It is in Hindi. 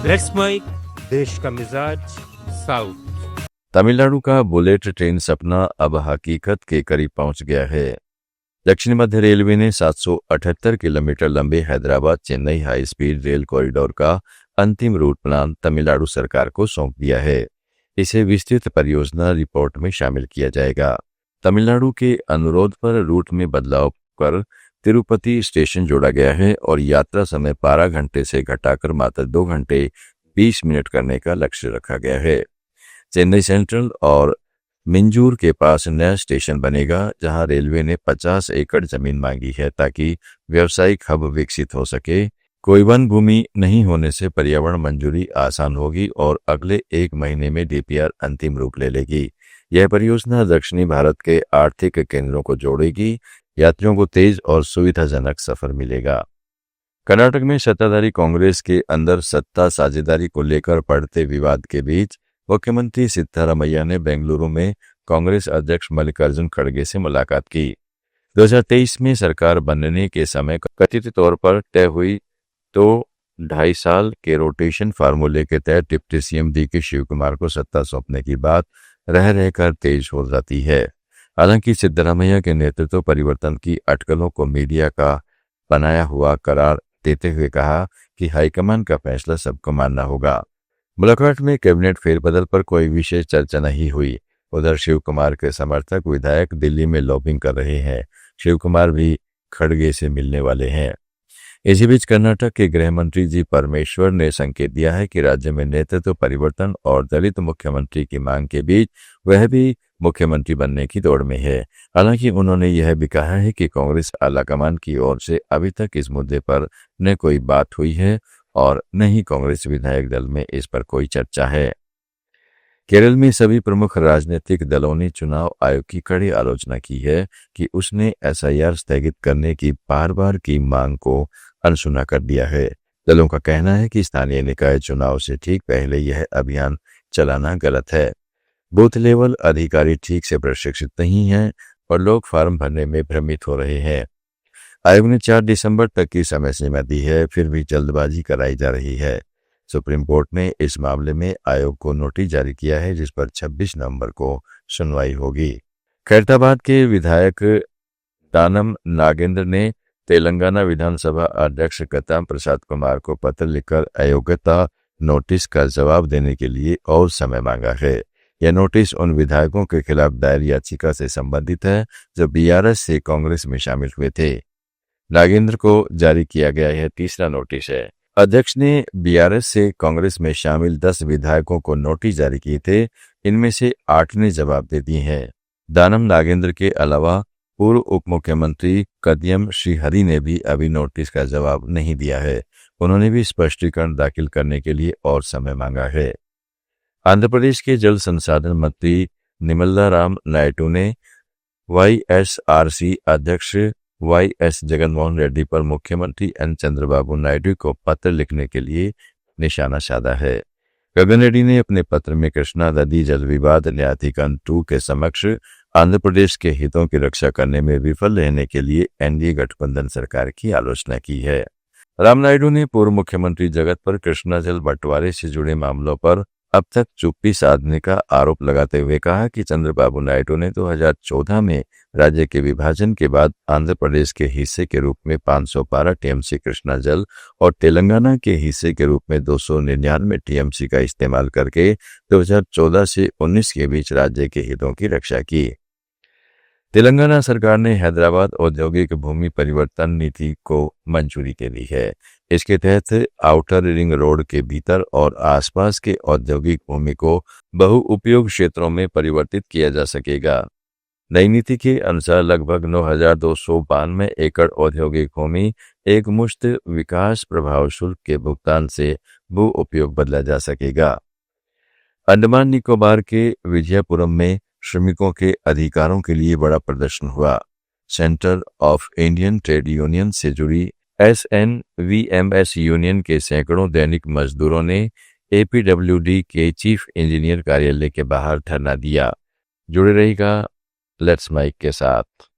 लेट्स माइक देश का मिजाज साउथ। तमिलनाडु का बुलेट ट्रेन सपना अब हकीकत के करीब पहुंच गया है। दक्षिण मध्य रेलवे ने 778 किलोमीटर लंबे Hyderabad Chennai high speed rail corridor का अंतिम रूट प्लान तमिलनाडु सरकार को सौंप दिया है। इसे विस्तृत परियोजना रिपोर्ट में शामिल किया जाएगा। तमिलनाडु के अनुरोध पर रूट में बदलाव कर तिरुपति स्टेशन जोड़ा गया है और यात्रा समय 12 घंटे से घटाकर मात्र 2 घंटे 20 मिनट करने का लक्ष्य रखा गया है। चेन्नई सेंट्रल और मिंजूर के पास नया स्टेशन बनेगा, जहां रेलवे ने 50 एकड़ जमीन मांगी है ताकि व्यावसायिक हब विकसित हो सके। कोई वन भूमि नहीं होने से पर्यावरण मंजूरी आसान होगी और अगले 1 महीने में डीपीआर अंतिम रूप ले लेगी। यह परियोजना दक्षिणी भारत के आर्थिक केंद्रों को जोड़ेगी। यात्रियों को तेज और सुविधाजनक सफर मिलेगा। कर्नाटक में सत्ताधारी कांग्रेस के अंदर सत्ता साझेदारी को लेकर बढ़ते विवाद के बीच मुख्यमंत्री सिद्धरामैया ने बेंगलुरु में कांग्रेस अध्यक्ष मल्लिकार्जुन खड़गे से मुलाकात की। 2023 में सरकार बनने के समय कथित तौर पर तय हुई तो 2.5 साल के रोटेशन फार्मूले के तहत डिप्टी सीएम डीके शिवकुमार को सत्ता सौंपने की बात रह रहकर तेज हो जाती है। हालांकि सिद्धरामैया के नेतृत्व परिवर्तन की अटकलों को मीडिया का बनाया हुआ करार देते हुए कहा कि हाईकमान का फैसला सबको मानना होगा। मुलाकात में कैबिनेट फेरबदल पर कोई विशेष चर्चा नहीं हुई। उधर शिवकुमार के समर्थक विधायक दिल्ली में लॉबिंग कर रहे हैं। शिवकुमार भी खड़गे से मिलने वाले हैं। इसी बीच कर्नाटक के गृह मंत्री जी परमेश्वर ने संकेत दिया है कि राज्य में नेतृत्व परिवर्तन और दलित मुख्यमंत्री की मांग के बीच वह भी मुख्यमंत्री बनने की दौड़ में है। हालांकि उन्होंने यह भी कहा है कि कांग्रेस आलाकमान की ओर से अभी तक इस मुद्दे पर न कोई बात हुई है और न ही कांग्रेस विधायक दल में इस पर कोई चर्चा है। केरल में सभी प्रमुख राजनीतिक दलों ने चुनाव आयोग की कड़ी आलोचना की है कि उसने एसआईआर स्थगित करने की बार-बार की मांग को अनसुना कर दिया है। दलों का कहना है कि स्थानीय निकाय चुनाव से ठीक पहले यह अभियान चलाना गलत है। बूथ लेवल अधिकारी ठीक से प्रशिक्षित नहीं हैं और लोग फॉर्म भरने में भ्रमित हो रहे हैं। आयोग ने 4 दिसंबर तक की समय सीमा दी है, फिर भी जल्दबाजी कराई जा रही है। सुप्रीम कोर्ट ने इस मामले में आयोग को नोटिस जारी किया है, जिस पर 26 नवंबर को सुनवाई होगी। खैरताबाद के विधायक दानम नागेंद्र ने तेलंगाना विधानसभा अध्यक्ष कताम प्रसाद कुमार को पत्र लिखकर अयोग्यता नोटिस का जवाब देने के लिए और समय मांगा है। यह नोटिस उन विधायकों के खिलाफ दायर याचिका से संबंधित है जो बीआरएस से कांग्रेस में शामिल हुए थे। नागेंद्र को जारी किया गया यह तीसरा नोटिस है। अध्यक्ष ने बीआरएस से कांग्रेस में शामिल 10 विधायकों को नोटिस जारी किए थे। इनमें से 8 ने जवाब दे दिए हैं। दानम नागेंद्र के अलावा पूर्व उप मुख्यमंत्री कदयम श्रीहरि ने भी अभी नोटिस का जवाब नहीं दिया है। उन्होंने भी स्पष्टीकरण दाखिल करने के लिए और समय मांगा है। आंध्र प्रदेश के जल संसाधन मंत्री निमल्ला राम नायडू ने वाईएसआरसी अध्यक्ष वाईएस जगनमोहन रेड्डी पर मुख्यमंत्री एन चंद्रबाबू नायडू को पत्र लिखने के लिए निशाना साधा है। गगन रेड्डी ने अपने पत्र में कृष्णा नदी जल विवाद न्यायाधिकरण 2 के समक्ष आंध्र प्रदेश के हितों की रक्षा करने में विफल रहने के लिए एनडीए गठबंधन सरकार की आलोचना की है। राम नायडू ने पूर्व मुख्यमंत्री जगत पर कृष्णा जल बंटवारे से जुड़े मामलों पर अब तक चुप्पी साधने का आरोप लगाते हुए कहा कि चंद्रबाबू नायडू ने 2014 में राज्य के विभाजन के बाद आंध्र प्रदेश के हिस्से के रूप में 512 टीएमसी कृष्णा जल और तेलंगाना के हिस्से के रूप में 299 टीएमसी का इस्तेमाल करके 2014 से 19 के बीच राज्य के हितों की रक्षा की। तेलंगाना सरकार ने हैदराबाद औद्योगिक भूमि परिवर्तन नीति को मंजूरी दे दी है। इसके तहत आउटर रिंग रोड के भीतर और आसपास के औद्योगिक भूमि को बहुउपयोग क्षेत्रों में परिवर्तित किया जा सकेगा। नई नीति के अनुसार लगभग 9,292 एकड़ औद्योगिक भूमि एक मुश्त विकास प्रभाव शुल्क के भुगतान से भू उपयोग बदला जा सकेगा। अंडमान निकोबार के विजयपुरम में श्रमिकों के अधिकारों के लिए बड़ा प्रदर्शन हुआ। Centre of Indian trade union से जुड़ी एसएनवीएमएस यूनियन के सैकड़ों दैनिक मजदूरों ने एपीडब्ल्यूडी के चीफ इंजीनियर कार्यालय के बाहर धरना दिया। जुड़े रहिएगा लेट्स माइक के साथ।